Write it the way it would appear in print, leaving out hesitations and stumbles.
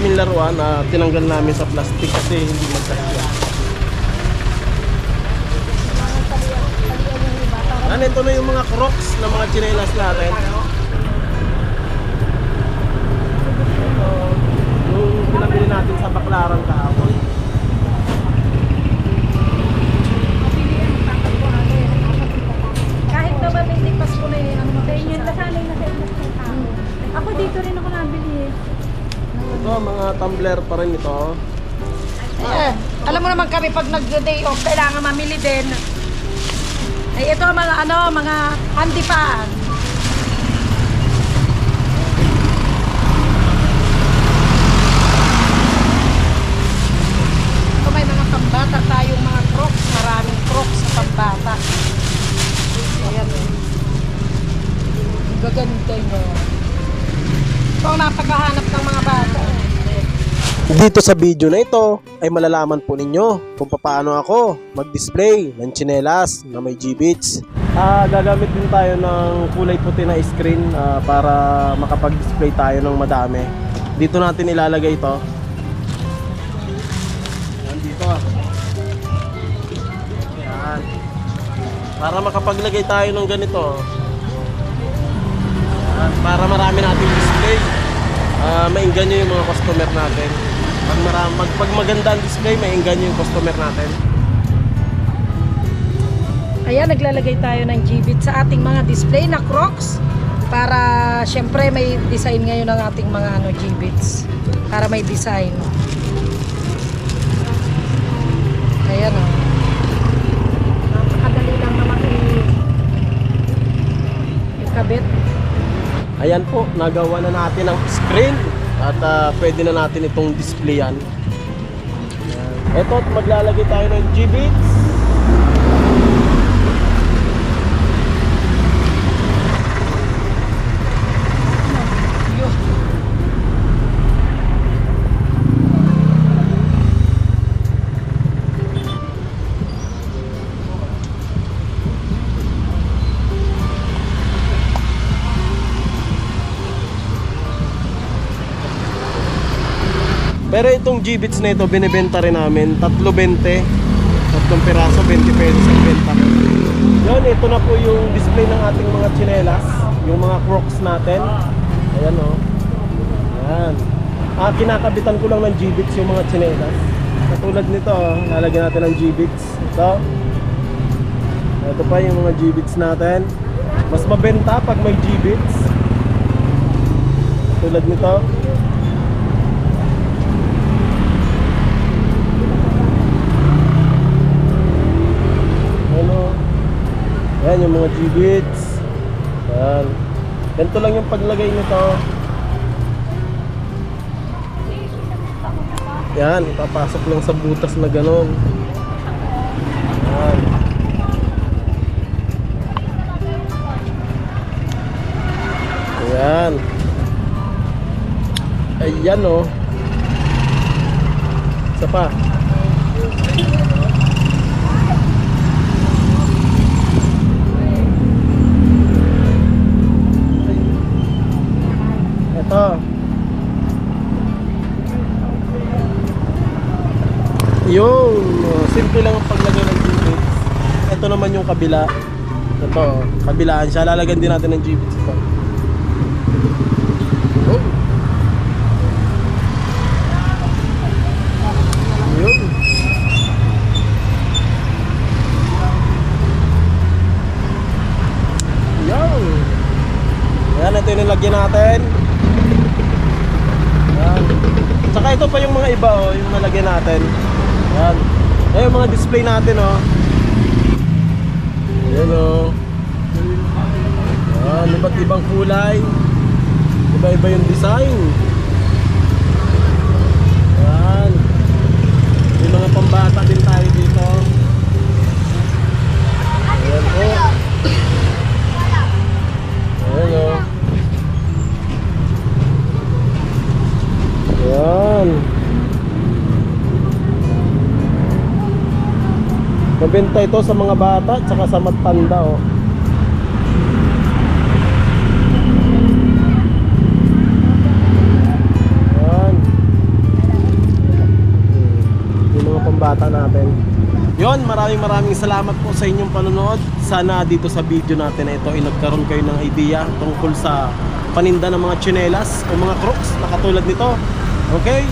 namin laruan, tinanggal namin sa plastic kasi hindi magkasya. Ito na yung mga Crocs na mga tsinelas natin. Ito, yung pinabili natin sa Baclaran kahapon. Kahit naman hindi Pasko na yun, ang makainyan lasanay na sa ilas ng tao. Ako dito rin ako nabili eh. Ito, mga tumbler pa rin ito. Alam mo naman kami pag nag-day off, kailangan mamili din. Ay ito mga mga handipaan. Ito may mga pambata tayong mga Crocs, maraming Crocs sa pambata. Ayan eh. Ang gaganda nyo. Ito ang napakahanap ng mga bata. Dito sa video na ito ay malalaman po ninyo kung paano ako mag-display ng tsinelas na may G-Beats. Gagamit din tayo ng kulay puti na screen para makapag-display tayo ng madami. Dito natin ilalagay ito. Yan dito. Yan. Para makapaglagay tayo ng ganito. Yan. Para marami nating display. Mainggan nyo yung mga customer natin. Pag maganda ang display, mainggan nyo yung customer natin. Ayan, naglalagay tayo ng G-Beat sa ating mga display na Crocs para syempre may design ngayon ng ating mga G-Beats para may design. Ayan o. Napakadali lang naman ikabit. Ayan po, nagawa na natin ang screen at pwede na natin itong displayan. Ito, maglalagay tayo ng G-Beats. Pero itong G-Beats na ito, binibenta rin namin. 3.20. 3 piraso, 20 pesos ang benta. Yun, ito na po yung display ng ating mga tsinelas. Yung mga Crocs natin. Ayan o. Ayan. Kinakabitan ko lang ng G-Beats yung mga tsinelas. Katulad nito, lalagyan natin ng G-Beats. Ito pa yung mga G-Beats natin. Mas mabenta pag may G-Beats. Katulad nito. Ayan yung mga G-Beats. Ayan. Ganito lang yung paglagay nito. Ayan, ipapasok lang sa butas na gano'n. Ayan. Ayan. Ayan o. Isa pa. Ito. Yung simple lang ang paglagay ng G-Beats. Ito naman yung kabila. Ito, kabilaan siya. Lalagyan din natin ng G-Beats ito. Oh. Yun. Yan. Ayan, ito yung nilagyan natin. Ayan. Tsaka ito pa yung mga iba yung nalagyan natin. Ayan. Ayan yung mga display natin Ayan Ayan, iba't ibang kulay. Iba-iba yung design. Ayan. May mga pambata din tayo dito. Ayan po. Ayan Ayan. Mabenta ito sa mga bata at saka sa matanda Ayan. Yon, maraming salamat po sa inyong panonood. Sana dito sa video natin na ito ay nagkaroon kayo ng idea tungkol sa paninda ng mga tsinelas o mga crocs na katulad nito. Okay?